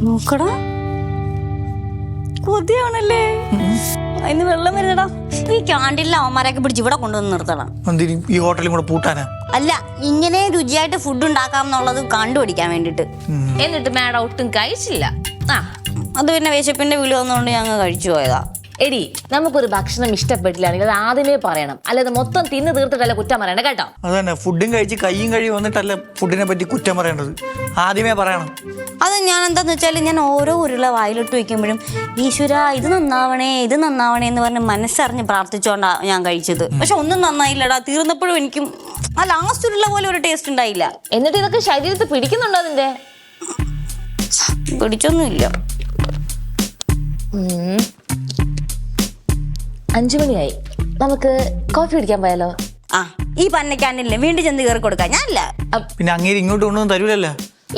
നോക്കടാ, കൊതിയാണല്ലേ. അതിന് വെള്ളം വരുന്നടാ. ഈ ക്യാൻറ്റീനിലെ അവന്മാരെയൊക്കെ പിടിച്ച് ഇവിടെ കൊണ്ടുവന്ന് നിർത്തണം. ഈ ഹോട്ടലും കൂടെ പൂട്ടാനാ? അല്ല, ഇങ്ങനെ രുചിയായിട്ട് ഫുഡ് ഉണ്ടാക്കാം എന്നുള്ളത് കണ്ടുപിടിക്കാൻ വേണ്ടിട്ട്. എന്നിട്ട് മാഡം ഒട്ടും കഴിച്ചില്ല. അത് പിന്നെ വിശപ്പിന്റെ വിളി വന്നുകൊണ്ട് ഞങ്ങൾ കഴിച്ചു പോയതാ. എടി, നമുക്കൊരു ഭക്ഷണം ഇഷ്ടപ്പെട്ടില്ലാണെങ്കിൽ അത് ആദ്യമേ പറയണം, അല്ലാതെ മൊത്തം തിന്ന് തീർത്തിട്ടല്ല കുറ്റം പറയണ്ട കേട്ടോ. അതന്നെ, ഫുഡും കഴിച്ച് കയ്യും കഴിയും വന്നിട്ടല്ല ഫുഡിനെ പറ്റി കുറ്റം പറയേണ്ടത്, ആദ്യമേ പറയണം. അത് ഞാൻ എന്താന്ന് വെച്ചാൽ, ഞാൻ ഓരോ ഉരുള വായിലിട്ട് വെക്കുമ്പോഴും ഈശ്വര ഇത് നന്നാവണേ ഇത് നന്നാവണേ എന്ന് പറഞ്ഞ് മനസ്സറിഞ്ഞ് പ്രാർത്ഥിച്ചോണ്ടാ ഞാൻ കഴിച്ചത്. പക്ഷെ ഒന്നും നന്നായില്ലടാ. തീർന്നപ്പോഴും എനിക്കും ആ ലാസ്റ്റ് ഉരുള പോലെ ഒരു ടേസ്റ്റ് ഉണ്ടായില്ല. എന്നിട്ട് ഇതൊക്കെ ശരീരത്തിൽ പിടിക്കുന്നുണ്ടോ അതിന്റെ? പിടിച്ചൊന്നുമില്ല. 5 മണിയായി, നമുക്ക് കോഫി കുടിക്കാൻ പോയാലോ? ആ, ഈ പന്നക്കാനില്ലേ വീണ്ടും ചെന്ന് കയറി കൊടുക്കാം. ഞാനല്ല. പിന്നെ അങ്ങേര് ഇങ്ങോട്ട് കൊണ്ടൊന്നും തരൂലല്ലോ.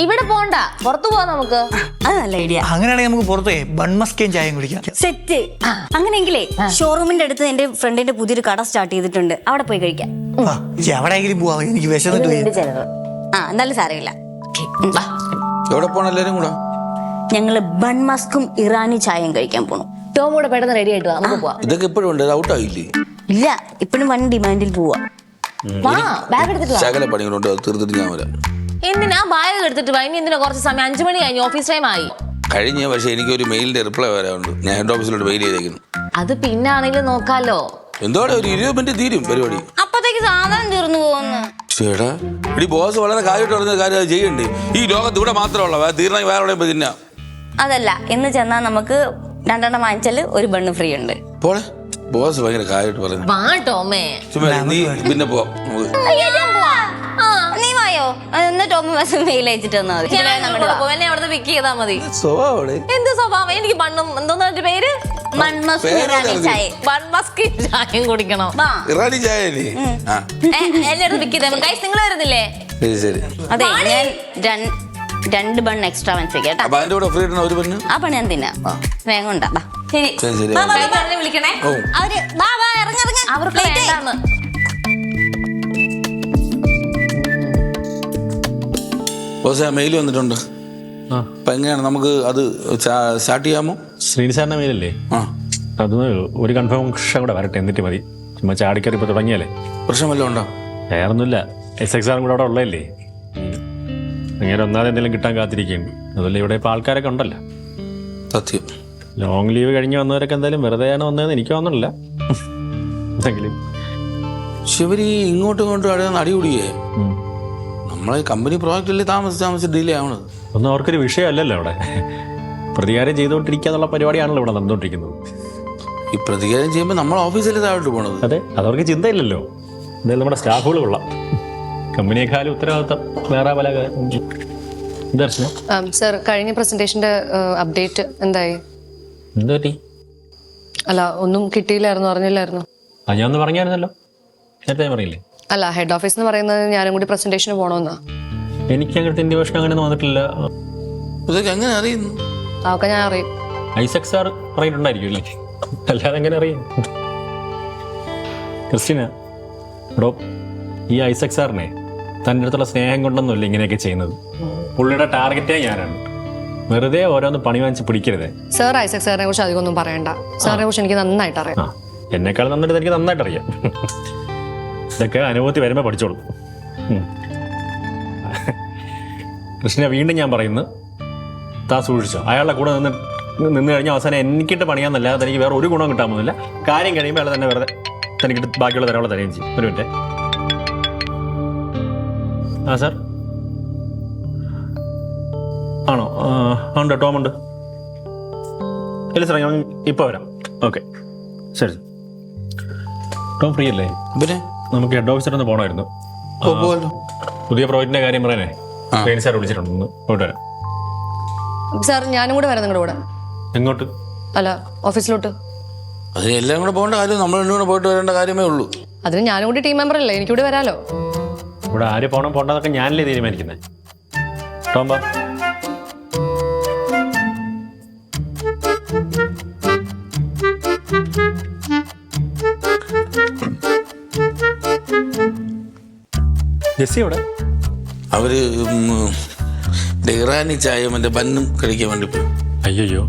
ഇവിടെ പോണ്ട, പുറത്തു പോവാം നമുക്ക്. അത് നല്ല ഐഡിയ. അങ്ങനെയാണെങ്കിൽ നമുക്ക് പുറത്തേ ബൺമസ്കയും ചായയും കുടിക്കാം. സെറ്റ്. അങ്ങനെയെങ്കിലേ ഷോറൂമിന്റെ അടുത്ത് എന്റെ ഫ്രണ്ടിന്റെ പുതിയൊരു കട സ്റ്റാർട്ട് ചെയ്തിട്ടുണ്ട്, അവിടെ പോയി കഴിക്കാം. എവിടെയെങ്കിലും പോവാ, എനിക്ക് വിശന്നിട്ട് പോയി. ആ, എന്നാലും സാരമില്ല. എവിടെ പോണം എല്ലാരും കൂടെ? ഞങ്ങള് ബൺമസ്കും ഇറാനി ചായയും കഴിക്കാൻ പോണു. ടോം കൂടെ പെട്ടെന്ന് റെഡി ആയിട്ട് നമുക്ക് പോവാം. ഇതൊക്കെ എപ്പോഴും ഉണ്ട്, ഔട്ട് ആയില്ലേ? ഇല്ല, ഇപ്പഴും വൺ ഡിമാൻഡിൽ പോവാ. ബാഗ് എടുത്തിട്ട് വാ. ശകല പണികളുണ്ട്, അത് തീർത്തിട്ട് ഞാൻ വരാം. എന്തിനാ ബാഗ് എടുത്തിട്ട് വാ? ഇനി എന്തിനാ കുറച്ച് സമയം? 5 മണി കഴിഞ്ഞു, ഓഫീസ് ടൈം ആയി. കഴിഞ്ഞ പക്ഷേ എനിക്കൊരു മെയിലിന്റെ റിപ്ലൈ വരാനുണ്ട്. ഞാൻ ഹെഡ് ഓഫീസിലോട്ട് മെയിൽ ചെയ്തേക്കുന്നു. അത് പിന്നാണെങ്കിലും നോക്കാലോ. എന്തോടെ ഒരു 20 മിനിറ്റ് തീരും പരിപാടി. അപ്പത്തേക്ക് സാധനം തീർന്നു പോകുന്നു. ചേടാ, ഇടി ബോസ് വളരെ കാര്യമായിട്ട് പറഞ്ഞ കാര്യം അത് ചെയ്യണ്ടേ? ഈ ലോകത്ത് ഇവിടെ മാത്രമല്ല, തീർന്നെങ്കിൽ വേറെ എവിടെയും പോയി തിന്നാ. അതല്ല, എന്ന് ചെന്നാ നമുക്ക് 2 വാങ്ങിച്ചാല് ഒരു ബണ്ണ് ഫ്രീ ഉണ്ട്. പോളെ, ബോസ് ഭയങ്കര കാര്യമായിട്ട് പറഞ്ഞു. വാ ടോമേ. ചുമ്മാ നീ പിന്നെ പോ. നീ വായോ, എന്നിട്ട് മെയിൽ അയച്ചിട്ട് വന്നാ മതി. എന്നെ അവിടുന്ന് പിക്ക് ചെയ്താൽ മതി. സ്വഭാവം എന്ത് സ്വഭാവം? എനിക്ക് ബണ്ണും എന്തോന്നാ പേര്? ബൺമസ്ക് ചായയും കുടിക്കണം. ഇറാനി ചായ എല്ലാവരും പിക്ക് ചെയ്താൽ ഗൈസ്, നിങ്ങൾ വരുന്നില്ലേ? ശരി. അതെ, ഞാൻ 2 ബൺ എക്സ്ട്രാ മനസ്സിലാക്കി. അപ്പൊ അതിന്റെ കൂടെ ഫ്രീ ഇടണം ഒരു പെണ്ണ്. ആ പണി ഞാൻ തിന്നാം. വേഗം ഉണ്ടാ. ശരി, വിളിക്കണേ. അവര് ഇറങ്ങിറങ്ങ. അവർക്ക് വേണ്ടാന്ന്. ബോസേ, മെയിൽ വന്നിട്ടുണ്ട്. അപ്പൊ എങ്ങനെയാണ് നമുക്ക് അത് സ്റ്റാർട്ട് ചെയ്യാമോ? ശ്രീനി സാറിന്റെ മെയിലല്ലേ? അതൊന്ന് ഒരു കൺഫർമേഷൻ കൂടെ വരട്ടെ, എന്നിട്ട് മതി. ചുമ്മാ ചാടിക്കറി ഇപ്പൊ തുടങ്ങിയാലേ. പ്രശ്നം വല്ലതും ഉണ്ടോ? വേറൊന്നുമില്ല, എക്സാറും കൂടെ അവിടെ ഉള്ളതല്ലേ. അങ്ങനെ ഒന്നാമത് എന്തെങ്കിലും കിട്ടാൻ കാത്തിരിക്കുന്നുണ്ട്. അതുപോലെ ഇവിടെ ഇപ്പൊ ആൾക്കാരൊക്കെ ഉണ്ടല്ലോ. സത്യം. ലോങ് ലീവ് കഴിഞ്ഞ് വന്നവരൊക്കെ എന്തായാലും വെറുതെയാണ് വന്നതെന്ന് എനിക്ക് തോന്നുന്നില്ല. എന്തെങ്കിലും ശിവരി ഇങ്ങോട്ടും ഇങ്ങോട്ടും അടികൂടിയേ. നമ്മളെ കമ്പനി പ്രോജക്റ്റിൽ താമസിച്ച് ഡിലേ ആവണത് ഒന്നും അവർക്കൊരു വിഷയമല്ലല്ലോ. അവിടെ പ്രതികാരം ചെയ്തുകൊണ്ടിരിക്കുക എന്നുള്ള പരിപാടിയാണല്ലോ ഇവിടെ നടന്നുകൊണ്ടിരിക്കുന്നത്. ഈ പ്രതികാരം ചെയ്യുമ്പോൾ നമ്മൾ ഓഫീസിൽ താഴോട്ട് പോണത്. അതെ, അതവർക്ക് ചിന്തയില്ലല്ലോ. എന്തായാലും നമ്മുടെ സ്റ്റാഫുകൾ കൊള്ളാം. കമ്പനിയെക്കാളും ഉത്തരവാദിത്തം വേറെ പല ദർശനം. സർ, കഴിഞ്ഞ പ്രസന്റേഷന്റെ അപ്ഡേറ്റ് എന്തായി? എന്ത് പറ്റി? അല്ല, ഒന്നും കിട്ടിയില്ലായിരുന്നു, അറിഞ്ഞില്ലായിരുന്നു. ഞാൻ ഒന്ന് പറഞ്ഞായിരുന്നല്ലോ, നേരത്തെ ഞാൻ പറയില്ലേ? അല്ല, ഹെഡ് ഓഫീസ് എന്ന് പറയുന്നത് ഞാനും കൂടി പ്രസന്റേഷന് പോകണമെന്നാ. എനിക്ക് അങ്ങനത്തെ ഇൻഡിവേഷൻ അങ്ങനെയൊന്നും വന്നിട്ടില്ല. ഇതൊക്കെ എങ്ങനെ അറിയുന്നു? അതൊക്കെ ഞാൻ അറിയും. ഐസക് സാർ പറഞ്ഞിട്ടുണ്ടായിരിക്കും അല്ലേ? അല്ലാതെ എങ്ങനെ അറിയും? ക്രിസ്റ്റീന, ബ്രോ, ഈ ഐസക് സാറിനെ തൻ്റെ അടുത്തുള്ള സ്നേഹം കൊണ്ടൊന്നുമല്ല ഇങ്ങനെയൊക്കെ ചെയ്യുന്നത്. പുള്ളിയുടെ ടാർഗറ്റേ ഞാനാണ്. വെറുതെ ഓരോന്ന് പണി വാങ്ങിച്ച് പിടിക്കരുതേ. സർ, ഐസക് സാറിനെ കുറിച്ച് അധികം ഒന്നും പറയണ്ട. സാറിനെ കുറിച്ച് എനിക്ക് നന്നായിട്ട് അറിയാം. എന്നെക്കാൾ നന്നായിട്ട് എനിക്ക് നന്നായിട്ട് അറിയാം. ഇതൊക്കെ അനുഭവത്തിൽ വരുമ്പോൾ പഠിച്ചോളൂ. കൃഷ്ണ, വീണ്ടും ഞാൻ പറയുന്നു, താൻ സൂക്ഷിച്ചോ. അയാളുടെ കൂടെ നിന്ന് കഴിഞ്ഞാൽ അവസാനം എനിക്കിട്ട് പണിയാന്നല്ലാതെ എനിക്ക് വേറെ ഒരു ഗുണം കിട്ടാൻ പോകുന്നില്ല. കാര്യം കഴിയുമ്പോൾ അയാൾ തന്നെ വെറുതെ തനിക്കിട്ട് ബാക്കിയുള്ള തരാനുള്ള തരുകയും ചെയ്യും. ഒരു മിനിറ്റ്. ആ സാർ, ആണോ? ഉണ്ട്, ടോം ഉണ്ട്. ഇല്ല സാറേ, ഞാൻ ഇപ്പോൾ വരാം. ഓക്കെ, ശരി. ടോം ഫ്രീ അല്ലേ? പിന്നെ നമുക്ക് ഹെഡ് ഓഫീസിലൊന്ന് പോകണമായിരുന്നു. പുതിയ പ്രോജക്റ്റിന്റെ കാര്യം പറയാനേ ട്രെയിൻ സാർ വിളിച്ചിട്ടുണ്ടെന്ന്. പോയിട്ട് വരാം. സാർ, ഞാനും കൂടെ വരാം നിങ്ങളുടെ കൂടെ. എങ്ങോട്ട്? അല്ല, ഓഫീസിലോട്ട്. അതിന് എല്ലാം കൂടെ പോകേണ്ട കാര്യം നമ്മൾ രണ്ടും കൂടെ പോയിട്ട് വരേണ്ട കാര്യമേ ഉള്ളൂ. അതിന് ഞാനും കൂടി ടീം മെമ്പർ അല്ലേ, എനിക്കൂടെ വരാലോ. ഇവിടെ ആര് പോകണം പോകേണ്ടതൊക്കെ ഞാനല്ലേ തീരുമാനിക്കുന്നത്. ടോംബ, ജെസ്സി എവിടെ? അവര് ഇറാനി ചായ മറ്റേ ബന്നും കഴിക്കാൻ വേണ്ടി പോയി. അയ്യോ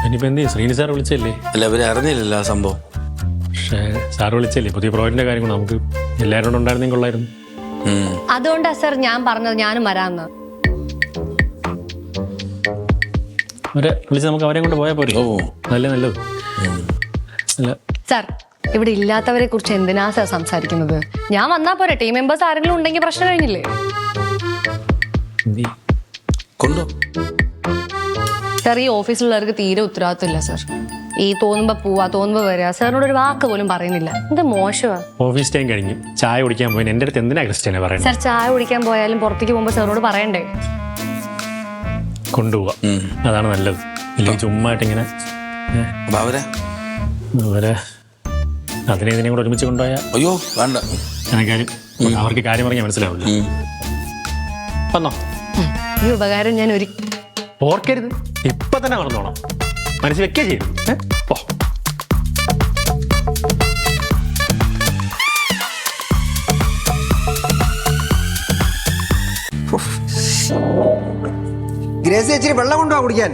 ഇനിയിപ്പോൾ എന്ത് ചെയ്യും? ശ്രീനി സാർ വിളിച്ചല്ലേ? അല്ല, അവരെ അറിഞ്ഞില്ലല്ലോ ആ സംഭവം. പക്ഷേ സാർ വിളിച്ചല്ലേ, പുതിയ പ്രോജക്റ്റിൻ്റെ കാര്യങ്ങൾ നമുക്ക് എല്ലാവരും കൂടെ ഉണ്ടായിരുന്നെങ്കിൽ കൊള്ളായിരുന്നു. അതുകൊണ്ടാ സാർ ഞാൻ പറഞ്ഞത് ഞാനും വരാമെന്ന്. അവരെ വിളിച്ച് നമുക്ക് അവരെ കൊണ്ട് പോയാൽ പോരെ? അതല്ലേ നല്ലത്. അല്ല സാർ, ഇവിടെ ഇല്ലാത്തവരെ കുറിച്ച് എന്തിനാ സാർ സംസാരിക്കുന്നത്? ഞാൻ വന്നാ പോരെ, ടീം മെമ്പേഴ്സ് ആരെങ്കിലും ഉണ്ടെങ്കിൽ പ്രശ്നം കഴിഞ്ഞില്ലേ? കൊണ്ടോ സാർ, ഈ ഓഫീസിലുള്ളവർക്ക് തീരെ ഉത്തരവാദിത്തമില്ല സാർ. ഈ തോന്നുമ്പോ പോവാ, തോന്നുമ്പോ വരിക, സാറിനോട് ഒരു വാക്ക് പോലും പറയുന്നില്ല. ഇത് മോശമാ. ഓഫീസ് ടൈം കഴിഞ്ഞ് ചായ കുടിക്കാൻ പോയി എൻ്റെ അടുത്ത് എന്തിനാ ക്രിസ്ത്യാനെ പറയുന്നത്? സാർ, ചായ കുടിക്കാൻ പോയാലും പുറത്തേക്ക് പോകുമ്പോൾ സാറിനോട് പറയണ്ടേ? കൊണ്ടുപോവാ, അതാണ് നല്ലത്. ഇല്ലെങ്കിൽ ചുമ്മായിട്ടിങ്ങനെ അവരെ അതിനെ ഇതിനെ കൂടെ ഒരുമിച്ച് കൊണ്ടുപോയാൽ അയ്യോ വേണ്ട. കാര്യം അവർക്ക് കാര്യം പറഞ്ഞാൽ മനസ്സിലാവില്ല. വന്നോ? ഈ ഉപകാരം ഞാൻ ഓർക്കരുത്, ഇപ്പൊ തന്നെ മറന്നോളാം. മനസ്സിൽ വെക്കേ ചെയ്യും. പോ. ഗ്രേസി ഇച്ചിരി വെള്ളം കൊണ്ടുപോവാ കുടിക്കാൻ.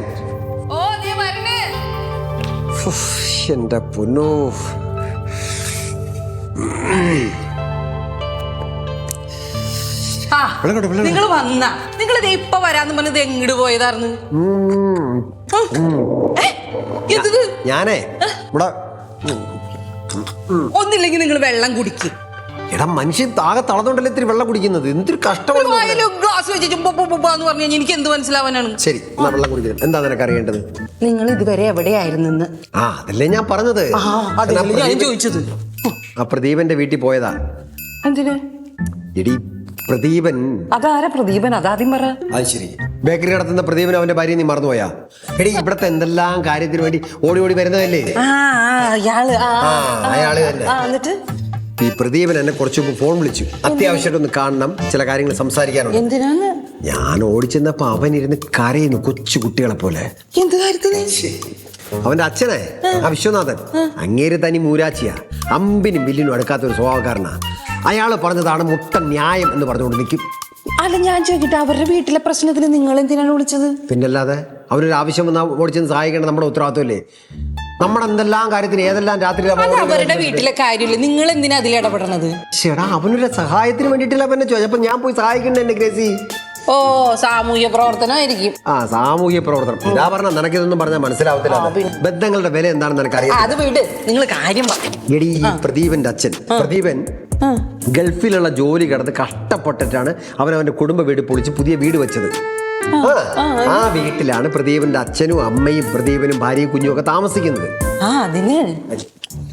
എന്റെ പൊന്നോ, നിങ്ങൾ വന്ന നിങ്ങൾ ഇപ്പൊ വരാന്ന് പറഞ്ഞത് എങ്ങോട്ട് പോയതായിരുന്നു? ഞാനേ ഇവിടെ ഒന്നില്ലെങ്കിൽ നിങ്ങൾ വെള്ളം കുടിക്കും. എടാ, മനുഷ്യൻ താകെ തളർന്നോണ്ടല്ലേ ഇത്തിരി വെള്ളം കുടിക്കുന്നത്. എന്തൊരു കഷ്ടമാണ്. ഗ്ലാസ് വെച്ചിട്ട് എന്ന് പറഞ്ഞു എനിക്ക് എന്ത് മനസ്സിലാവാനാണ്? ശരി, എന്നാ വെള്ളം കുടിക്കുന്നത്. എന്താ നിനക്ക് അറിയേണ്ടത്? നിങ്ങൾ ഇതുവരെ എവിടെയായിരുന്നു? ആ, അതല്ലേ ഞാൻ പറഞ്ഞത്. ഞാൻ ചോദിച്ചത്. ആ പ്രദീപന്റെ വീട്ടിൽ പോയതാ. എന്തിന്? എടി, പ്രദീപൻ. അതാരാ പ്രദീപൻ? അതാദ്യം പറ. അത് ശരി, ബേക്കറി നടത്തുന്ന പ്രദീപൻ അവന്റെ ഭാര്യ നീ മറന്നുപോയാ? എടി, ഇവിടത്തെ എന്തെല്ലാം കാര്യത്തിന് വേണ്ടി ഓടി ഓടി വരുന്നതല്ലേ അയാള് തന്നെ. എന്നിട്ട് ഈ പ്രദീപൻ എന്നെ കുറച്ച് ഫോൺ വിളിച്ചു, അത്യാവശ്യമായിട്ടൊന്ന് കാണണം, ചില കാര്യങ്ങൾ സംസാരിക്കാനുണ്ട്. എന്തിനാണ്? ഞാൻ ഓടിച്ചെന്നപ്പോ അവൻ ഇരുന്ന് കരയുന്നു, കൊച്ചു കുട്ടികളെ പോലെ. എന്ത് കാര്യത്തിന്? അവന്റെ അച്ഛനെ, ആ വിശ്വനാഥൻ, അങ്ങേര് തനി മൂരാച്ചിയാ, അമ്പിനും ബില്ലിനും അടുക്കാത്ത ഒരു സ്വഭാവക്കാരനാ. അയാള് പറഞ്ഞതാണ് മുട്ട ന്യായം എന്ന് പറഞ്ഞുകൊണ്ട് നിൽക്കും. അല്ല, ഞാൻ ചോദിക്കട്ടെ, അവരുടെ വീട്ടിലെ പ്രശ്നത്തിന് നിങ്ങൾ എന്തിനാണ് വിളിച്ചത്? പിന്നല്ലാതെ അവരൊരു ആവശ്യം വന്നാൽ ഓടിച്ചെന്ന് സഹായിക്കേണ്ട നമ്മുടെ ഉത്തരവാദിത്വമല്ലേ? നമ്മുടെ എന്തെല്ലാം കാര്യത്തിന് ഏതെല്ലാം രാത്രി അവരുടെ വീട്ടിലെ കാര്യമില്ല, നിങ്ങൾ എന്തിനാ അതിൽ ഇടപെടണത്? ചേടാ, അവനൊരു സഹായത്തിന് വേണ്ടിയിട്ടില്ല അവനെ ചോദിച്ചപ്പോ ഞാൻ പോയി സഹായിക്കണ്ടേ എന്റെ ഗ്രേസി? ഓ, സാമൂഹ്യ പ്രവർത്തനമായിരിക്കും. ആ, സാമൂഹ്യ പ്രവർത്തനം. ഇതാ പറഞ്ഞ നിനക്കിതൊന്നും പറഞ്ഞാൽ മനസ്സിലാവത്തില്ല. ബന്ധങ്ങളുടെ വില എന്താണെന്ന് നിനക്കറിയാം. അത് വീട്, നിങ്ങൾ കാര്യം എടി, ഈ പ്രദീപന്റെ അച്ഛൻ പ്രദീപൻ ഗൾഫിലുള്ള ജോലി കിടന്ന് കഷ്ടപ്പെട്ടിട്ടാണ് അവനവന്റെ കുടുംബ വീട് പൊളിച്ച് പുതിയ വീട് വെച്ചത്. ആ വീട്ടിലാണ് പ്രദീപന്റെ അച്ഛനും അമ്മയും പ്രദീപനും ഭാര്യയും കുഞ്ഞും ഒക്കെ താമസിക്കുന്നത്.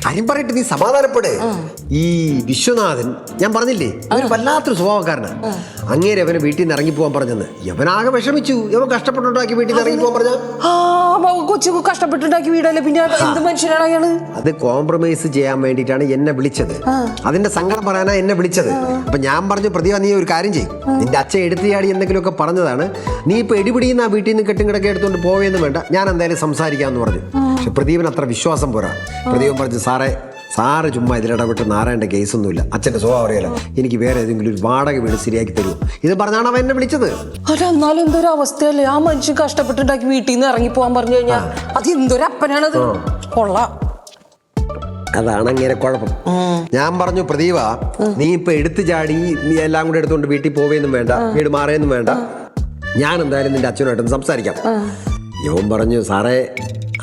കാര്യം പറയട്ടെ, നീ സമാധാനപ്പെട്. ഈ വിശ്വനാഥൻ ഞാൻ പറഞ്ഞില്ലേ, അവന് വല്ലാത്തൊരു സ്വഭാവക്കാരനാണ്. അങ്ങേരെ അവനെ വീട്ടിൽ നിന്ന് ഇറങ്ങിപ്പോവാൻ പറഞ്ഞെന്ന്. യവനാകെ വിഷമിച്ചു. യവൻ കഷ്ടപ്പെട്ടുണ്ടാക്കി വീട്ടിൽ നിന്ന് ഇറങ്ങിപ്പോവാൻ പറഞ്ഞ കൊച്ചു കഷ്ടപ്പെട്ടുണ്ടാക്കി വീടല്ലേ, പിന്നെ എന്ത് മനുഷ്യനാണ് അയാള്? അത് കോംപ്രമൈസ് ചെയ്യാൻ വേണ്ടിയിട്ടാണ് എന്നെ വിളിച്ചത്. അതിന്റെ സങ്കടം പറയാനാ എന്നെ വിളിച്ചത്. അപ്പൊ ഞാൻ പറഞ്ഞു, പ്രദീപ നീ ഒരു കാര്യം ചെയ്യും, നിന്റെ അച്ഛൻ എടുത്തിയാടി എന്തെങ്കിലുമൊക്കെ പറഞ്ഞതാണ്, നീ ഇപ്പൊ എടിപിടിയുന്ന ആ വീട്ടിൽ നിന്ന് കെട്ടുകിടക്കെ എടുത്തുകൊണ്ട് പോവുകയെന്ന് വേണ്ട, ഞാൻ എന്തായാലും സംസാരിക്കാമെന്ന് പറഞ്ഞു. പക്ഷെ പ്രദീപൻ അത്ര വിശ്വാസം പോരാ. പ്രദീപൻ പറഞ്ഞു, സാറ് ചുമ്മാ ഇതിലിടപെട്ട് നാരായണ കേസൊന്നുമില്ല, അച്ഛൻ്റെ സ്വഭാവം അറിയാലോ, എനിക്ക് വേറെ ഏതെങ്കിലും ഒരു വാടക വീട് ശരിയാക്കി തരുമോ? ഇത് പറഞ്ഞാണ് അവൻ എന്നെ വിളിച്ചത്. എന്നാലും എന്തൊരു അവസ്ഥയല്ലേ, ആ മനുഷ്യൻ കഷ്ടപ്പെട്ടുണ്ടാക്കി വീട്ടിൽ നിന്ന് ഇറങ്ങിപ്പോവാൻ പറഞ്ഞു കഴിഞ്ഞാൽ അത് എന്തൊരു അപ്പനാണത്. കൊള്ളാം. അതാണ് അങ്ങനെ കുഴപ്പം. ഞാൻ പറഞ്ഞു, പ്രദീപ നീ ഇപ്പൊ എടുത്തു ചാടി നീ എല്ലാം കൂടെ എടുത്തുകൊണ്ട് വീട്ടിൽ പോവുകയൊന്നും വേണ്ട, വീട് മാറുകയൊന്നും വേണ്ട, ഞാൻ എന്തായാലും നിന്റെ അച്ഛനുമായിട്ടൊന്ന് സംസാരിക്കാം. ഇവൻ പറഞ്ഞു, സാറേ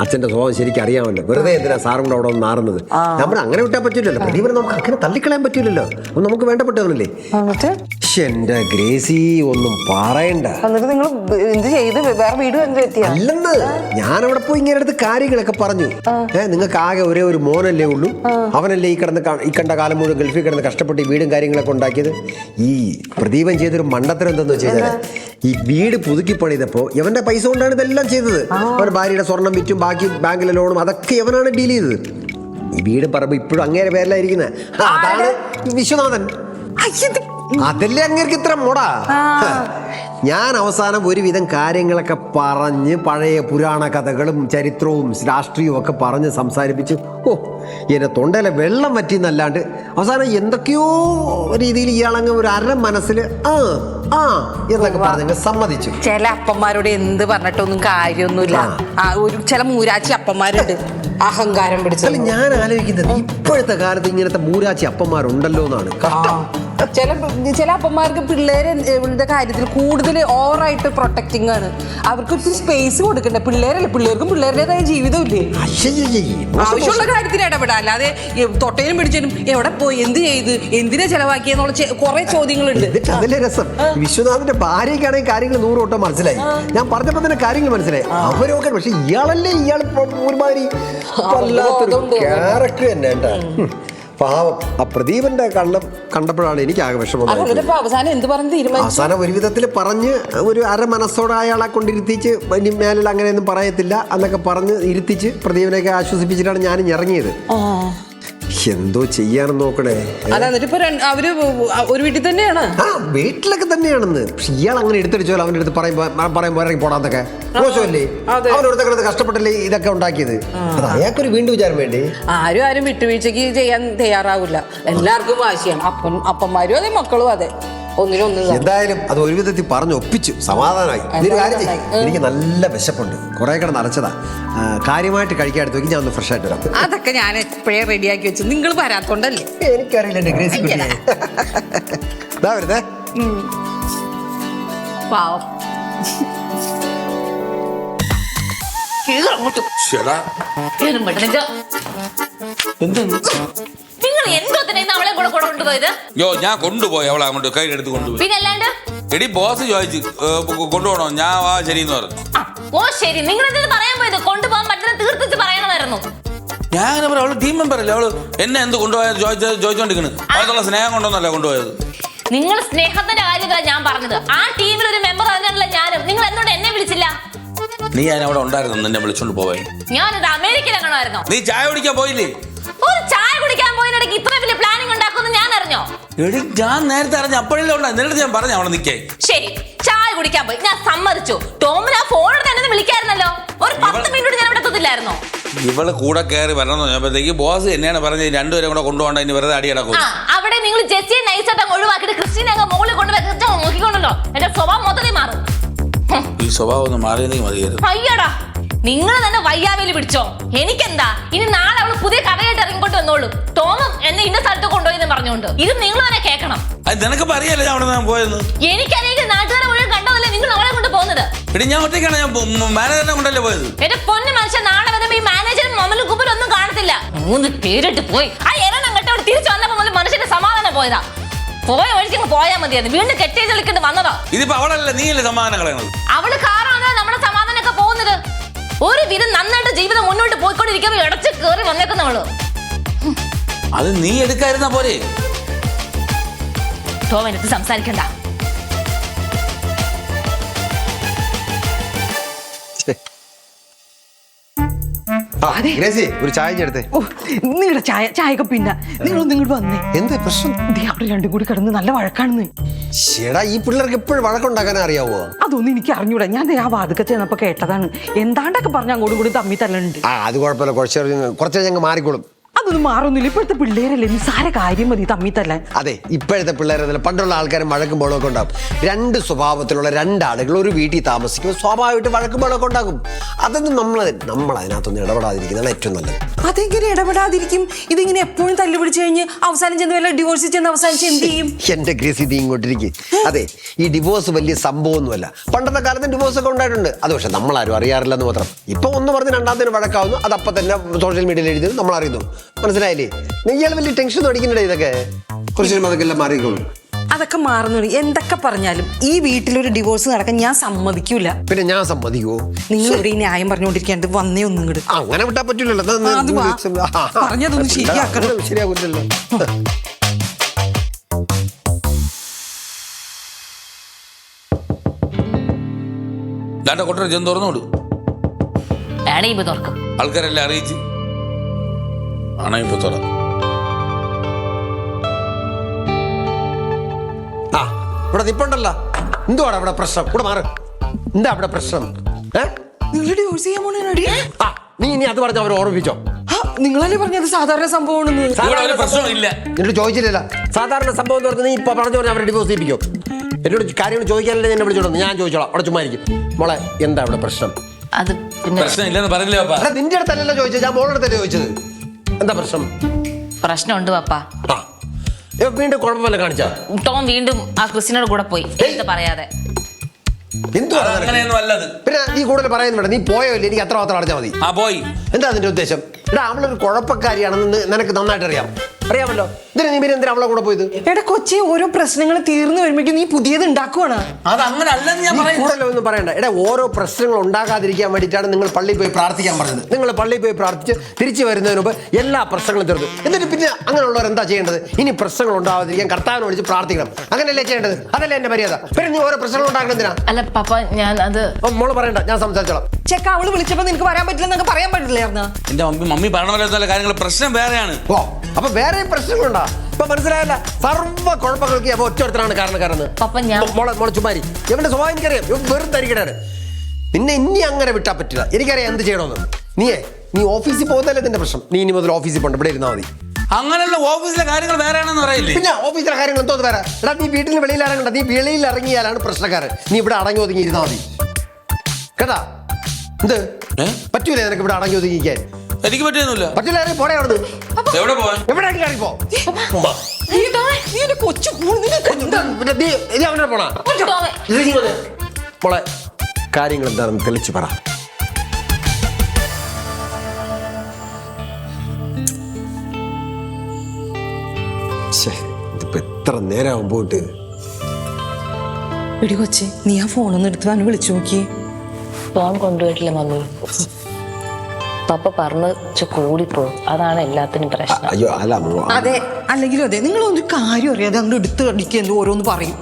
അച്ഛൻ്റെ സ്വഭാവം ശരിക്കും അറിയാമല്ലോ, വെറുതെ എന്തിനാ സാറും കൂടെ അവിടെ ഒന്ന് നാറുന്നത്? നമ്മൾ അങ്ങനെ വിട്ടാൽ പറ്റില്ലല്ലോ, പ്രദീപനെ നമുക്ക് അങ്ങനെ തള്ളിക്കളയാൻ പറ്റില്ലല്ലോ, നമുക്ക് വേണ്ടപ്പെട്ടവനല്ലേ. എന്റെ ഗ്രേസി ഒന്നും പറയണ്ട. നിങ്ങൾ എന്ത് ചെയ്ത് വേറെ വീട് അല്ലെന്ന്, ഞാൻ അവിടെ പോയി ഇങ്ങനെ അടുത്ത് കാര്യങ്ങളൊക്കെ പറഞ്ഞു. നിങ്ങൾക്ക് ആകെ ഒരേ ഒരു മോനല്ലേ ഉള്ളൂ, അവനല്ലേ ഈ കണ്ട കാലം മുഴുവൻ ഗൾഫിൽ കിടന്ന് കഷ്ടപ്പെട്ട് ഈ വീടും കാര്യങ്ങളൊക്കെ ഉണ്ടാക്കിയത്. ഈ പ്രദീപൻ ചെയ്തൊരു മണ്ടത്തരം എന്തെന്ന് വെച്ച് കഴിഞ്ഞാൽ, ഈ വീട് പുതുക്കി പണിതപ്പോ ഇവന്റെ പൈസ കൊണ്ടാണ് ഇതെല്ലാം ചെയ്തത്. അവന്റെ ഭാര്യയുടെ സ്വർണം വിറ്റും ബാക്കി ബാങ്കിലെ ലോണും അതൊക്കെ ഇവനാണ് ഡീൽ ചെയ്തത്. ഈ വീട് പറമ്പ് ഇപ്പോഴും അങ്ങേരെ പേരിലായിരിക്കുന്നത്. അതാണ് വിശ്വനാഥൻ. അതല്ലേ അങ്ങേർക്ക് ഇത്ര മോടാ. ഞാൻ അവസാനം ഒരുവിധം കാര്യങ്ങളൊക്കെ പറഞ്ഞ് പഴയ പുരാണ കഥകളും ചരിത്രവും രാഷ്ട്രീയവും ഒക്കെ പറഞ്ഞ് സംസാരിപ്പിച്ച് എന്റെ തൊണ്ടയിലെ വെള്ളം വറ്റിന്നല്ലാണ്ട് അവസാനം എന്തൊക്കെയോ രീതിയിൽ ഇയാളങ്ങ് ഒരു അര മനസ്സിൽ എന്നൊക്കെ പറഞ്ഞങ്ങ് സമ്മതിച്ചു. ചില അപ്പന്മാരോട് എന്ത് പറഞ്ഞിട്ടൊന്നും കാര്യമൊന്നുമില്ല. ഒരു ചില മൂരാച്ചി അപ്പന്മാരുണ്ട് അഹങ്കാരം പിടിച്ചത്. ഞാൻ ആലോചിക്കുന്നത് ഇപ്പോഴത്തെ കാലത്ത് ഇങ്ങനത്തെ മൂരാച്ചി അപ്പന്മാരുണ്ടല്ലോ എന്നാണ്. ചില അപ്പന്മാർക്ക് പിള്ളേരുടെ കാര്യത്തിൽ കൂടുതൽ ഓവറായിട്ട് പ്രൊട്ടക്റ്റിംഗ് ആണ്. അവർക്ക് ഒത്തിരി സ്പേസ് കൊടുക്കണ്ടേ. പിള്ളേരല്ലേ, പിള്ളേർക്കും പിള്ളേരുടേതായ ജീവിതമില്ലേ. ആവശ്യമുള്ള കാര്യത്തിൽ ഇടപെടാം, അല്ലാതെ തൊട്ടേനും പിടിച്ചേനും എവിടെ പോയി, എന്ത് ചെയ്ത്, എന്തിനാ ചെലവാക്കിയെന്നുള്ള കുറെ ചോദ്യങ്ങളുണ്ട്. അതിലെ രസം വിശ്വനാഥിന്റെ ഭാര്യയ്ക്കാണെങ്കിൽ കാര്യങ്ങൾ 100 വട്ടം മനസ്സിലായി. ഞാൻ പറഞ്ഞപ്പോ തന്നെ കാര്യങ്ങൾ മനസ്സിലായി അവരൊക്കെ. പക്ഷെ ഇയാളല്ലേ, ഇയാൾ ഒരുമാതിരി ക്യാരക്ടർ തന്നെ കേട്ടാ. പാവം ആ പ്രദീപന്റെ കണ്ടപ്പോഴാണ് എനിക്ക് ആകെ വിഷമം. അവസാനം എന്ത് പറഞ്ഞു തീരുമാനിച്ചു? അവസാനം ഒരു വിധത്തിൽ പറഞ്ഞ് ഒരു അര മനസ്സോടെ അയാളെ കൊണ്ടിരുത്തിച്ച് ഇനി മേലിൽ അങ്ങനെയൊന്നും പറയത്തില്ല എന്നൊക്കെ പറഞ്ഞ് ഇരുത്തിച്ച് പ്രദീപനെയൊക്കെ ആശ്വസിപ്പിച്ചിട്ടാണ് ഞാൻ ഇറങ്ങിയത്. എന്തോ ചെയ്യാനും നോക്കണേ. അവര് ഒരു വീട്ടിൽ തന്നെയാണ്. വീട്ടിലൊക്കെ തന്നെയാണെന്ന്. പക്ഷെ ഇയാൾ അങ്ങനെ എടുത്തടിച്ചോ അവൻ്റെ അടുത്ത് പറയുമ്പോ ഇറങ്ങി പോടാന്നൊക്കെ മോശമല്ലേ. അവനോടത്തൊക്കെ കഷ്ടപ്പെട്ടല്ലേ ഇതൊക്കെ ഉണ്ടാക്കിയത്. അത് അയാൾക്കൊരു വീണ്ടും വിചാരം വേണ്ടി. ആരും വിട്ടുവീഴ്ചക്ക് ചെയ്യാൻ തയ്യാറാവില്ല. എല്ലാവർക്കും വാശിയാണ്. അപ്പന്മാരും അതെ, മക്കളും അതെ. എന്തായാലും അത് ഒരു വിധത്തിൽ പറഞ്ഞു ഒപ്പിച്ചു, സമാധാനമായി. എനിക്ക് നല്ല വിശപ്പുണ്ട്, കുറെ കിടന്ന് അരച്ചതാ. കാര്യമായിട്ട് കഴിക്കാൻ എടുത്ത് നോക്കി ഞാൻ ഒന്ന് ഫ്രഷ് ആയിട്ട് വരാം. അതൊക്കെ ഞാൻ എപ്പോഴേ റെഡിയാക്കി വെച്ചു, നിങ്ങൾ വരാത്തോണ്ടല്ലേ. എനിക്കറിയില്ല വരുന്നേ. പാവം. നിങ്ങൾ എന്തോ തന്നെ അവളെ കൂടെ കൊണ്ടുപോയത്? ഞാൻ കൊണ്ടുപോയി അവളെ അങ്ങോട്ട് കയ്യിലെടുത്ത് കൊണ്ടുപോയി. പിന്നെ അല്ലാണ്ട് എടി ബോസ് ചോദിച്ചു കൊണ്ടുപോകണോ, ഞാൻ ശരിയെന്ന് പറഞ്ഞു. ഓ ശരി, നിങ്ങൾ എന്തെങ്കിലും പറയാൻ പോയത്? കൊണ്ടുപോകാൻ പറ്റുന്ന തീർത്തിച്ച് പറയണമായിരുന്നു. ഞാൻ അങ്ങനെ പറയാം, അവള് ടീം മെമ്പർ അല്ലേ, അവള് എന്നെ എന്ത് കൊണ്ടുപോയത് ചോദിച്ചോണ്ടിരിക്കണ്. അവളുള്ള സ്നേഹം കൊണ്ടൊന്നല്ല കൊണ്ടുപോയത്. നിങ്ങൾ സ്നേഹത്തിന്റെ കാര്യമല്ല ഞാൻ പറഞ്ഞത്. ആ ടീമിൽ ഒരു മെമ്പർ തന്നെയല്ല ഞാനും. നിങ്ങൾ എന്തുകൊണ്ട് എന്നെ വിളിച്ചില്ല? നീ ഞാൻ അവിടെ ഉണ്ടായിരുന്നു, നിന്നെ വിളിച്ചോണ്ട് പോവാൻ. ഞാനിത് അമേരിക്കയിലെങ്ങാണോ? നീ ചായ കുടിക്കാൻ പോയില്ലേ? ഒരു ചായ കുടിക്കാൻ പോയിടയ്ക്ക് ഇത്ര വലിയ പ്ലാനിങ് ഉണ്ടാക്കുമെന്ന് ഞാൻ അറിഞ്ഞോ? എടി ഞാൻ നേരത്തെ അറിഞ്ഞ അപ്പോഴല്ലേ ഉണ്ടായി. നിന്നിട്ട് ഞാൻ പറഞ്ഞു അവിടെ നിൽക്കേ. ശരി, ചായ കുടിക്കാൻ പോയി, ഞാൻ സമ്മതിച്ചു. ടോമിന് ആ ഫോണിൽ തന്നെ വിളിക്കായിരുന്നല്ലോ. ഒരു 10 മിനിറ്റ് ഞാൻ ഇവിടെ എത്തത്തില്ലായിരുന്നോ? ഇവള് കൂടെ കയറി വരണമെന്ന് പറഞ്ഞപ്പോഴത്തേക്ക് ബോസ് എന്നെയാണ് പറഞ്ഞത് രണ്ടുപേരും കൂടെ കൊണ്ടുപോകണ്ട, ഇനി വെറുതെ അടി കിടക്കും. അവിടെ നിങ്ങൾ ജെസ്സിയെ നൈസായിട്ട് ഒഴിവാക്കിയിട്ട് ക്രിസ്റ്റീനെ അങ്ങ് മുകളിൽ കൊണ്ടുവെച്ചോ നോക്കിക്കൊണ്ടല്ലോ. എന്റെ സ്വഭാവം മൊത്തത്തിൽ മാറും. ഈ സ്വഭാവം ഒന്ന് മാറിയെങ്കിൽ മതിയായിരുന്നു. അയ്യടാ, നിങ്ങൾ തന്നെ വയ്യാവേലി പിടിച്ചോ. എനിക്കെന്താ, ഇനി നാളെ അവള് പുതിയ കഥയായിട്ട് ഇറങ്ങിക്കൊണ്ട് വന്നോളൂ. ടോമും എന്നെ ഇന്ന സ്ഥലത്ത് കൊണ്ടുപോയി പറഞ്ഞുകൊണ്ട് ഇത് നിങ്ങൾ തന്നെ കേൾക്കണം. നിനക്ക് അറിയാലോ ഞാൻ അവിടെ പോയെന്ന്. എനിക്കറിയാം, നാട്ടുകാരെ മുഴുവൻ കണ്ടതല്ലേ നിങ്ങൾ അവളെ കൊണ്ട് പോകുന്നത്. എടി ഞാൻ ഒറ്റയ്ക്കാണ്, ഞാൻ മാനേജറിനെ കൊണ്ടല്ലേ പോയത്. എന്റെ പൊന്നു മനുഷ്യൻ, നാളെ വരുമ്പോ ഈ മാനേജറും മമ്മലും കുമ്പലും ഒന്നും കാണത്തില്ല. 3 പേരിട്ട് പോയി. ആ എരണം കെട്ടവിടെ തിരിച്ചു വന്നപ്പോ മുതൽ മനുഷ്യന്റെ സമാധാനം പോയതാ. പോയ വഴിക്ക് പോയാൽ മതിയായിരുന്നു. വീണ്ടും കെട്ടി കളിക്കേണ്ടി വന്നതാ. ഇതിപ്പോ അവളല്ല, നീയല്ലേ സമാധാനം കളയണത്. അവള് കാറാണോ നമ്മുടെ സമാധാനമൊക്കെ പോകുന്നത്? ഒരു വിധം നന്നായിട്ട് ജീവിതം മുന്നോട്ട് പോയിക്കൊണ്ടിരിക്കുമ്പോ ഇടച്ച് കയറി വന്നേക്കുന്നവള്. അത് നീ എടുക്കാതിരുന്ന പോരെ. ടോം എനിക്ക് സംസാരിക്കണ്ട. ഒരു ചായ എടുത്തേ. നിങ്ങളുടെ ചായയൊക്കെ പിന്നെ നിങ്ങൾ വന്നേ. എന്താ പ്രശ്നം? അവിടെ രണ്ടും കൂടി കിടന്ന് നല്ല വഴക്കാണെന്ന്. ചേടാ, ഈ പിള്ളേർക്ക് എപ്പോഴും വഴക്കുണ്ടാക്കാൻ അറിയാവോ? അതൊന്നും എനിക്ക് അറിഞ്ഞൂടാ. ഞാൻ ആ വാതുക്കെ ചെന്നപ്പോ കേട്ടതാണ്. എന്താണ്ടൊക്കെ പറഞ്ഞ അങ്ങോട്ടും കൂടി തമ്മി തല്ലുണ്ട്. അത് കുഴപ്പമില്ല, കുറച്ച് ഞങ്ങൾ മാറിക്കോളും. അതൊന്നും മാറൊന്നുമില്ല. ഇപ്പോഴത്തെ പിള്ളേരല്ലേ, നിസ്സാര കാര്യം മതി തമ്മി തല്ലാൻ. അതെ, ഇപ്പോഴത്തെ പിള്ളേരല്ല, പണ്ടുള്ള ആൾക്കാരും വഴക്കും ബഹളമൊക്കെ ഉണ്ടാകും. 2 സ്വഭാവത്തിലുള്ള 2 ആളുകൾ ഒരു വീട്ടിൽ താമസിക്കുമ്പോൾ സ്വാഭാവികമായിട്ട് വഴക്കും ബഹളമൊക്കെ ഉണ്ടാകും. അതൊന്നും നമ്മൾ അതിനകത്തൊന്നും ഇടപെടാതിരിക്കുന്നതാണ് ഏറ്റവും നല്ലത്. അതെങ്ങനെ ഇടപെടാതിരിക്കും? ഇതിങ്ങനെ എപ്പോഴും തല്ലു പിടിച്ചു കഴിഞ്ഞ് അവസാനം ചെന്ന് വല്ല ഡിവോഴ്സ് ചെന്ന് അവസാനിച്ച് എന്ത് ചെയ്യും? എന്റെ ഗ്രേസി നീ ഇങ്ങോട്ടിരിക്കും. അതെ, ഈ ഡിവോഴ്സ് വലിയ സംഭവമൊന്നുമല്ല. പണ്ടത്തെ കാലത്ത് ഡിവോഴ്സ് ഒക്കെ ഉണ്ടായിട്ടുണ്ട്. അത് പക്ഷെ നമ്മളാരും അറിയാറില്ലെന്ന് മാത്രം. ഇപ്പൊ ഒന്ന് പറഞ്ഞ് രണ്ടാമത്തിന് വഴക്കാവുന്നു, അത് അപ്പം തന്നെ സോഷ്യൽ മീഡിയയിൽ എഴുതി നമ്മൾ അറിയുന്നു. മനസ്സിലായില്ലേ? ഇയാൾ വലിയ ടെൻഷൻ അടിക്കണ്ടേ? ഇതൊക്കെ കുറച്ച് അതൊക്കെ എല്ലാം മാറിക്കോളും. അതൊക്കെ മാറുന്നു. എന്തൊക്കെ പറഞ്ഞാലും ഈ വീട്ടിലൊരു ഡിവോഴ്സ് നടക്കാൻ ഞാൻ സമ്മതിക്കൂല. പിന്നെ ഞാൻ സമ്മതിക്കുവോ? നിങ്ങൾ ഇവിടെ ഈ ന്യായം പറഞ്ഞുകൊണ്ടിരിക്കാണ്ട് വന്നേ ഒന്നും ഇങ്ങോട്ട്. അങ്ങനെ വിട്ടാ പറ്റൂലല്ലോ. പറഞ്ഞതൊന്നും ശരിയാക്കണം. ശരിയാകൂലല്ലോ. കൊട്ടര ചെന്ന് തുറന്നോളൂ. ആൾക്കാരെല്ലാം അറിയിച്ച് ആണോ ഇപ്പൊ തുറ. ഇവിടെ നിപ്പുണ്ടല്ലോ. എന്തുവാടാ ഇവിടെ പ്രശ്നം? ഇവിടെ മാറ്. എന്താ ഇവിടെ പ്രശ്നം? നിങ്ങൾ ഡിവോഴ്സ് ചെയ്യാൻ പോണേടി? ആ നീ ഇനി അത് പറഞ്ഞ അവരെ ഓർമ്മിപ്പിച്ചോ. നിങ്ങളല്ലേ പറഞ്ഞത് സാധാരണ സംഭവമാണെന്ന്? ഇവിടെ ഒരു പ്രശ്നമില്ല. എന്നോട് ചോദിച്ചില്ലല്ലോ. സാധാരണ സംഭവം എന്ന് പറഞ്ഞാൽ നീ ഇപ്പൊ പറഞ്ഞു പറഞ്ഞാൽ അവരെ ഡിവോഴ്സ് ചെയ്യിപ്പിക്കും. എന്നോട് കാര്യങ്ങൾ ചോദിക്കാനല്ലേ എന്നെ വിളിച്ചോളൂ. ഞാൻ ചോദിച്ചോളാം. അവിടെ ചുമ്മാ ഇരിക്കും. മോളെ എന്താ ഇവിടെ പ്രശ്നം? അത് പിന്നെ പ്രശ്നമില്ലെന്ന് പറഞ്ഞില്ലേ പപ്പ? എടാ നിന്റെ അടുത്തല്ലല്ലോ ചോദിച്ചത്, ഞാൻ മോളുടെ അടുത്തല്ലേ ചോദിച്ചത്. എന്താ പ്രശ്നം? പ്രശ്നമുണ്ട് പപ്പ. ആ വീണ്ടും കുഴപ്പമല്ല കാണിച്ചാ. ടോം വീണ്ടും ആ ക്രിസ്റ്റിനോട് കൂടെ പോയി എന്ത് പറയാതെ. എന്തുവാ അങ്ങനെയൊന്നും അല്ലത്. പിന്നെ നീ കൂടുതൽ പറയുന്നു വേണ്ട. നീ പോയോ ഇല്ല, എനിക്ക് അത്ര മാത്രം അടച്ചാൽ മതി. ആ പോയി. എന്താ അതിന്റെ ഉദ്ദേശം? എടാ അവളൊരു കുഴപ്പക്കാരിയാണെന്ന് നിനക്ക് നന്നായിട്ട് അറിയാമല്ലോ. ഇതിന് നീ പിന്നെ എന്തിനാ അവളെ കൂടെ പോയത്? എടാ കൊച്ചി, ഓരോ പ്രശ്നങ്ങൾ തീർന്നു വരുമ്പോഴേക്കും നീ പുതിയത് ഉണ്ടാക്കുവാണ്. അത് അങ്ങനെ അല്ലെന്ന് ഞാൻ പറയുന്നു. കൂടുതലൊന്നും പറയണ്ട. എടാ ഓരോ പ്രശ്നങ്ങൾ ഉണ്ടാകാതിരിക്കാൻ വേണ്ടിയിട്ടാണ് നിങ്ങൾ പള്ളിയിൽ പോയി പ്രാർത്ഥിക്കാൻ പറഞ്ഞത്. നിങ്ങൾ പള്ളിയിൽ പോയി പ്രാർത്ഥിച്ച് തിരിച്ചു വരുന്നതിന് മുമ്പ് എല്ലാ പ്രശ്നങ്ങളും തീർന്നു. എന്നിട്ട് പിന്നെ അങ്ങനെയുള്ളവർ എന്താ ചെയ്യേണ്ടത്? ഇനി പ്രശ്നങ്ങൾ ഉണ്ടാവാതിരിക്കാൻ കർത്താവിനെ വിളിച്ച് പ്രാർത്ഥിക്കണം. അങ്ങനെയല്ലേ ചെയ്യേണ്ടത്? അതല്ലേ എന്റെ മര്യാദ. പിന്നെ നീ ഓരോ പ്രശ്നങ്ങൾ ഉണ്ടാക്കണെന്തിനാ? അല്ല പപ്പ, ഞാൻ അത് മോള് പറയണ്ട, ഞാൻ സംസാരിച്ചോളാം. ചെക്ക അവള് വിളിച്ചപ്പോ നിനക്ക് വരാൻ പറ്റില്ലെന്നൊക്കെ പറയാൻ പറ്റില്ലായിരുന്നാ? എന്റെ മമ്മി പറഞ്ഞ കാര്യങ്ങൾ പ്രശ്നം വേറെയാണ്. ഓ അപ്പൊ വേറെ പ്രശ്നങ്ങളുണ്ടാ? ഇപ്പൊ മനസ്സിലായല്ല. സർവ്വ കുഴപ്പങ്ങൾക്ക് അപ്പൊ ഒറ്റൊരുത്തരാണ് കാരണക്കാരെന്ന്. പപ്പ ഞാൻ മോളെ ചുമ്മാരി. ഇവന്റെ സ്വഭാവം എനിക്കറിയാം. ഇവൻ വെറും തരികടാണ്. പിന്നെ ഇനി അങ്ങനെ വിട്ടാ പറ്റില്ല. എനിക്കറിയാം എന്ത് ചെയ്യണമെന്ന്. നീ ഓഫീസിൽ പോകുന്നതല്ലേ നിന്റെ പ്രശ്നം. നീ ഇനി മുതൽ ഓഫീസിൽ പോകണ്ട, ഇവിടെ ഇരുന്നാൽ മതി. അങ്ങനെയുള്ള ഓഫീസിലെ കാര്യങ്ങൾ വേറെയാണെന്ന് പറയില്ലേ? പിന്നെ ഓഫീസിലെ കാര്യങ്ങൾ എന്തോ വേറെ. എടാ നീ വീട്ടിൽ വെളിയിൽ ഇറങ്ങണ്ട. നീ വെളിയിൽ ഇറങ്ങിയാലാണ് പ്രശ്നക്കാരൻ. നീ ഇവിടെ അടങ്ങി ഒതുങ്ങി ഇരുന്നാൽ മതി കേട്ടാ. എന്ത് പറ്റൂലേ നിനക്ക് ഇവിടെ അടങ്ങി ഒതുങ്ങിക്കാൻ? എനിക്ക് പറ്റിയൊന്നുമില്ല. പറ്റില്ല. പോടെ അവിടെ എവിടെ പോവാൻ? എവിടെ ഇറങ്ങിപ്പോ കൊച്ചു അവനെ പോണാ. മോളെ കാര്യങ്ങൾ എന്താണെന്ന് തെളിച്ചു പറ. ഇതിപ്പോ എത്ര നേരമാകും പോയിട്ട്? എടി കൊച്ചെ, നീ ആ ഫോണൊന്നും എടുത്ത് അവനെ വിളിച്ചു നോക്കി. Tom കൊണ്ടുപോയിട്ടില്ല mummy. പപ്പ പറഞ്ഞു കൂടിപ്പോയി. അതാണ് എല്ലാത്തിനും പ്രശ്നം. അയ്യോ അല്ല. അതെ, അല്ലെങ്കിലും അതെ, നിങ്ങളൊരു കാര്യം അറിയാതെ അങ്ങോട്ട് എടുത്ത് അടിക്കുക എന്തോ ഓരോന്ന് പറയും.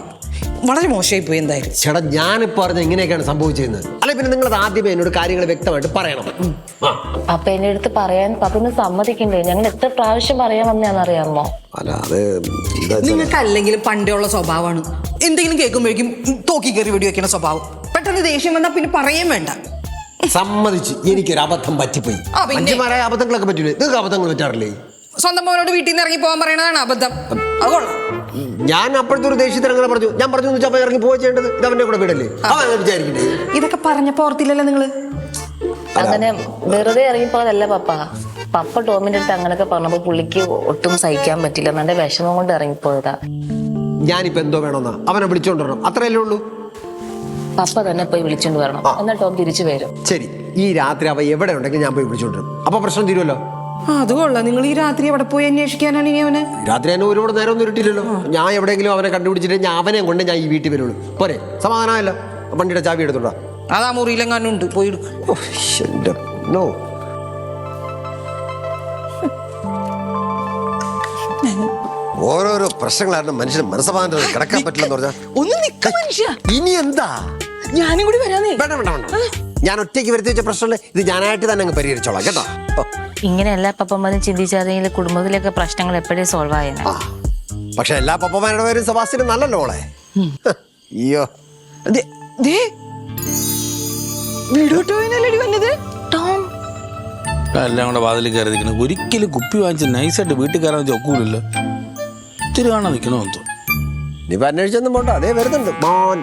വളരെ മോശമായി പോയി എന്തായാലും. ചേട്ടാ ഞാനിപ്പോ പറഞ്ഞ ഇങ്ങനെയൊക്കെയാണ് സംഭവിച്ചത്. അല്ലെ പിന്നെ നിങ്ങൾ ആദ്യമേ എന്നോട് കാര്യങ്ങൾ വ്യക്തമായിട്ട് പറയണം. പപ്പ എന്റെ അടുത്ത് പറയാൻ പപ്പന്ന് സമ്മതിക്കണ്ടേ? ഞങ്ങൾ എത്ര പ്രാവശ്യം പറയാൻ വന്നറിയാമോ? അല്ല അത് നിങ്ങൾക്ക് അല്ലെങ്കിലും പണ്ടേ ഉള്ള സ്വഭാവമാണ്. എന്തെങ്കിലും കേൾക്കുമ്പോഴേക്കും തോക്കി കയറി വെടി വെക്കുന്ന സ്വഭാവം. പെട്ടെന്ന് ദേഷ്യം വന്നാൽ പിന്നെ പറയേം വേണ്ട. സമ്മതിച്ചു, എനിക്കൊരു അബദ്ധം പറ്റിപ്പോയി. മനുഷ്യന്മാരായ അബദ്ധങ്ങളൊക്കെ പറ്റൂലേ? നിങ്ങൾക്ക് അബദ്ധങ്ങൾ പറ്റാറില്ലേ? സ്വന്തം മോനോട് വീട്ടിൽ നിന്ന് ഇറങ്ങി പോകാൻ പറയണതാണ് അബദ്ധം. അതുകൊള്ളാം. ഞാൻ അപ്പോഴത്തെ ഒരു ദേഷ്യത്തിന് അങ്ങനെ പറഞ്ഞു. ഞാൻ പറഞ്ഞു വെച്ചാൽ ഇറങ്ങി പോവുക ചെയ്യേണ്ടത്. ഇത് അവന്റെ കൂടെ വീടല്ലേ? അവൻ വിചാരിക്കണ്ടേ? ഇതൊക്കെ പറഞ്ഞപ്പോ ഓർത്തില്ലല്ലോ നിങ്ങള്? അങ്ങനെ വെറുതെ ഇറങ്ങിപ്പോയതല്ല പപ്പ. പപ്പ ടോമിന്റെ അടുത്ത് അങ്ങനെയൊക്കെ പറഞ്ഞപ്പോ പുള്ളിക്ക് ഒട്ടും സഹിക്കാൻ പറ്റില്ല. എന്നെ വിഷമം കൊണ്ട് ഇറങ്ങിപ്പോയതാ. ഞാനിപ്പോ എന്തോ വേണമെന്നാ അവനെ വിളിച്ചോണ്ട് വരണം, അത്രയല്ലേ ഉള്ളൂ. പപ്പ തന്നെ പോയി വിളിച്ചോണ്ട് വരണം. എന്നാൽ ടോം തിരിച്ചു വരും. ശരി, ഈ രാത്രി അവ എവിടെ ഉണ്ടെങ്കിൽ ഞാൻ പോയി വിളിച്ചോണ്ടിരും. അപ്പൊ പ്രശ്നം തീരുമല്ലോ. അത് കൊള്ളാം. നിങ്ങൾ ഈ രാത്രി എവിടെ പോയി അന്വേഷിക്കാനാണ് ഇനി അവന്? രാത്രി തന്നെ ഒരുപാട് നേരം ഒന്നും ഇരുട്ടില്ലല്ലോ. ഞാൻ എവിടെയെങ്കിലും അവനെ കണ്ടുപിടിച്ചിട്ട് ഞാൻ അവനെ കൊണ്ട് ഞാൻ ഈ വീട്ടിൽ വരുള്ളൂ. പോരെ? സമാധാനമല്ലോ. വണ്ടിയുടെ ചാവി എടുത്തോടാ. അതാ മുറിയിലെങ്ങാനും ഉണ്ട്, പോയി എടുക്കും. ഓരോരോ പ്രശ്നങ്ങളായിരുന്നു മനുഷ്യന് മനസ്സമാധാനം കിടക്കാൻ പറ്റില്ലെന്ന് പറഞ്ഞാൽ ഒന്ന് നിക്ക മനുഷ്യ. ഇനി എന്താ? ഞാനും കൂടി വരാനേ. വേണ്ട വേണ്ട വേണ്ട. ഞാൻ ഒറ്റയ്ക്ക് വരുത്തി വെച്ച പ്രശ്നമല്ലേ ഇത്. ഞാനായിട്ട് തന്നെ അങ്ങ് പരിഹരിച്ചോളാം കേട്ടോ. ഇങ്ങനെയല്ല പപ്പന്മാരും ചിന്തിച്ചാൽ കുടുംബത്തിലൊക്കെ പ്രശ്നങ്ങൾ എപ്പോഴേ സോൾവ് ആയ. പക്ഷെ എല്ലാ പപ്പമാരുടെ പേരും സെബാസ്റ്റ്യനും നല്ലല്ലോ മോളെ. അയ്യോ വീടോട്ടോയിനല്ലേ വന്നത്? ടോം എല്ലാം കൂടെ വാതിൽ കയറി നിൽക്കണം. ഒരിക്കലും കുപ്പി വാങ്ങിച്ച് നൈസായിട്ട് വീട്ടിൽ കയറാൻ ഒക്കൂലല്ലോ. ഇത്തിരി കാണാൻ നിൽക്കണമെന്ന് തോന്നുന്നു. ഇനിയിപ്പോ അന്വേഷിച്ചൊന്നും പോണ്ട. അതേ വരുന്നുണ്ട് മോൻ.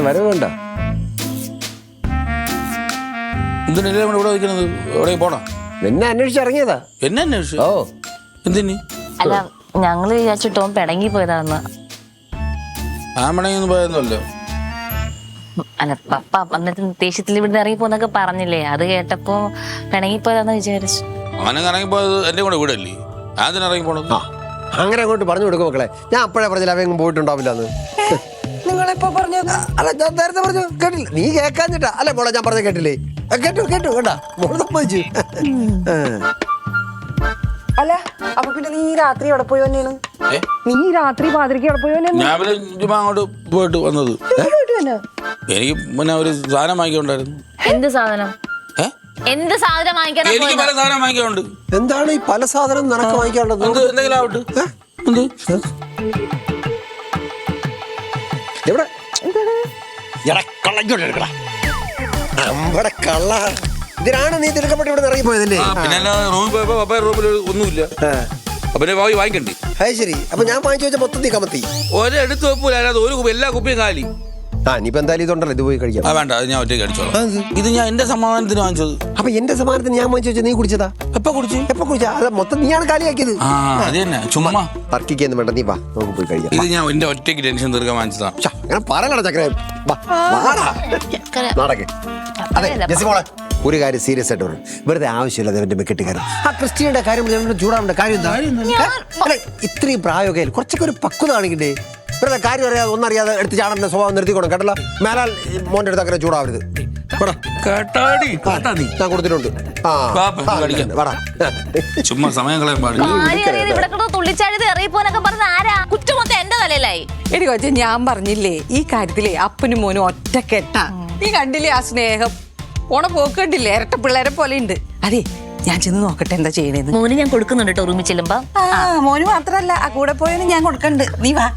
വരവ് വേണ്ട. എന്തിനെല്ലാം കൂടെ ഇവിടെ നിൽക്കുന്നത്? എവിടെ പോണോ? നിന്നെ അന്വേഷിച്ചിറങ്ങിയതാ. എന്നെ അന്വേഷിച്ചു? ഓ എന്തിന്? അല്ല, ഞങ്ങള് വിചാരിച്ചു ടോം പിണങ്ങി പോയതാന്ന്. ആമണയൊന്നും പോയെന്നല്ലോ. അല്ല പപ്പ എന്നിട്ട് ദേഷ്യത്തിൽ ഇവിടുന്ന് ഇറങ്ങി പോന്നൊക്കെ പറഞ്ഞില്ലേ? അത് കേട്ടപ്പോ പിണങ്ങി പോയതാന്ന് വിചാരിച്ചു. അങ്ങനെ ഇറങ്ങിപ്പോയത് എന്റെ കൂടെ വീടല്ലേ? അതിന് ഇറങ്ങി പോണത്. അങ്ങനെ അങ്ങോട്ട് പറഞ്ഞു കൊടുക്കും മക്കളെ. ഞാൻ അപ്പോഴേ പറഞ്ഞില്ല അവൻ പോയിട്ടുണ്ടാവില്ല എന്ന്. നിങ്ങളെപ്പോ പറഞ്ഞത്? അല്ല ഞാൻ നേരത്തെ പറഞ്ഞു കേട്ടില്ല. നീ കേൾക്കാഞ്ഞിട്ടാ അല്ലെ മോളെ? ഞാൻ പറഞ്ഞ കേട്ടില്ലേ? കേട്ടു കേട്ടാ മോള് സമ്മതിച്ചു. അല്ല അപ്പൊ പിന്നെ നീ രാത്രി എവിടെ പോയി തന്നെയാണ്? നീ രാത്രി പാതിരിക്ക് എവിടെ പോയി തന്നെയാണ്? ഞാൻ അങ്ങോട്ട് പോയിട്ട് വന്നത്. എനിക്ക് പിന്നെ ഒരു സാധനം വാങ്ങിക്കൊണ്ടായിരുന്നു. എന്ത് സാധനം? എന്ത് സാധനം വാങ്ങിക്കാൻ? എനിക്ക് പല സാധനം വാങ്ങിക്കാനുണ്ട്. എന്താണ് ഈ പല സാധനം നിനക്ക് വാങ്ങിക്കാനുള്ളത്? എന്തെങ്കിലും ആവട്ടെ. എവിടെ എടാ കള്ള ഇങ്ങോട്ട് എടുക്കടാ നമ്മുടെ കള്ള ഇതിനാണ് നീ തിരക്കപ്പെട്ട് ഇവിടെ ഇറങ്ങി പോയതല്ലേ പിന്നെ റൂമിൽ പോയപ്പോ പപ്പ റൂമിൽ ഒന്നുമില്ല അപ്പൊ പോയി വാങ്ങിക്കണ്ടേ അത് ശരി അപ്പൊ ഞാൻ വാങ്ങിച്ചു വെച്ച മൊത്തത്തിൽ കമത്തി ഒരെടുത്ത് വെപ്പൂല അതിനകത്ത് ഒരു കുപ്പി എല്ലാ കുപ്പിയും കാലി ഇനിയിപ്പോ എന്തായാലും ഇതുണ്ടല്ലോ ഇത് പോയി കഴിക്കാം വേണ്ട അത് ഞാൻ ഒറ്റയ്ക്ക് അടിച്ചോളാം ഇത് ഞാൻ എന്റെ സമാധാനത്തിന് വാങ്ങിച്ചത് അപ്പൊ എന്റെ സമാനത്തിന് ഞാൻ വാങ്ങിച്ചു വെച്ചാൽ നീ കുടിച്ചതാ എപ്പോ കുടിച്ചു എപ്പൊ കുടിച്ചാ അത് മൊത്തം നീയാണ് കാലിയാക്കിയത് അത് തന്നെ ചുമ്മാ തർക്കിക്കൊന്നും വേണ്ട നീ വാ നമുക്ക് പോയി കഴിക്കാം ഇത് ഞാൻ എന്റെ ഒറ്റയ്ക്ക് ടെൻഷൻ തീർക്കാൻ വാങ്ങിച്ചതാ അങ്ങനെ പറയലടാ ചക്കര നടക്ക് അതെ ജെസ്സിമോളെ ഒരു കാര്യം സീരിയസ് ആയിട്ട് പറയും വെറുതെ ആവശ്യമില്ല അവന്റെ മെക്കെട്ടുകാരൻ ആ ക്രിസ്ത്യയുടെ കാര്യം ചൂടാവേണ്ട കാര്യം എന്താ അല്ലെ ഇത്രയും പ്രായമൊക്കെ കുറച്ചൊക്കെ ഒരു പക്വത കാണിക്കണ്ടേ വെറുതെ കാര്യം അറിയാതെ ഒന്നറിയാതെ എടുത്ത് ചാടന്റെ സ്വഭാവം നിർത്തിക്കോണം കേട്ടല്ലോ മേലാൽ മോന്റെ അടുത്ത് അങ്ങനെ ചൂടാവരുത് ഞാൻ കൊടുത്തിട്ടുണ്ട് ചുമ്മാ സമയം കളയാൻ പാടില്ല ഇവിടെ കിടന്ന് തുള്ളിച്ചാടി ഇറങ്ങിപ്പോനൊക്കെ പറഞ്ഞ ആരാ കുറ്റം മൊത്തം എന്റെ തലയിലായി. എടി കൊച്ചെ ഞാൻ പറഞ്ഞില്ലേ ഈ കാര്യത്തിലേ അപ്പനും മോനും ഒറ്റക്കെട്ടാ നീ കണ്ടില്ലേ ആ സ്നേഹം ഓണ പോക്ക് കണ്ടില്ലേ ഇരട്ട പിള്ളേരെ പോലെ ഉണ്ട് അതെ ഞാൻ ചെന്ന് നോക്കട്ടെ എന്താ ചെയ്യണേന്ന് മോന് ഞാൻ കൊടുക്കുന്നുണ്ട് കേട്ടോ റൂമിൽ ചെല്ലുമ്പോ മോന് മാത്രല്ല ആ കൂടെ പോയതിന് ഞാൻ കൊടുക്കണ്ട് നീ വാ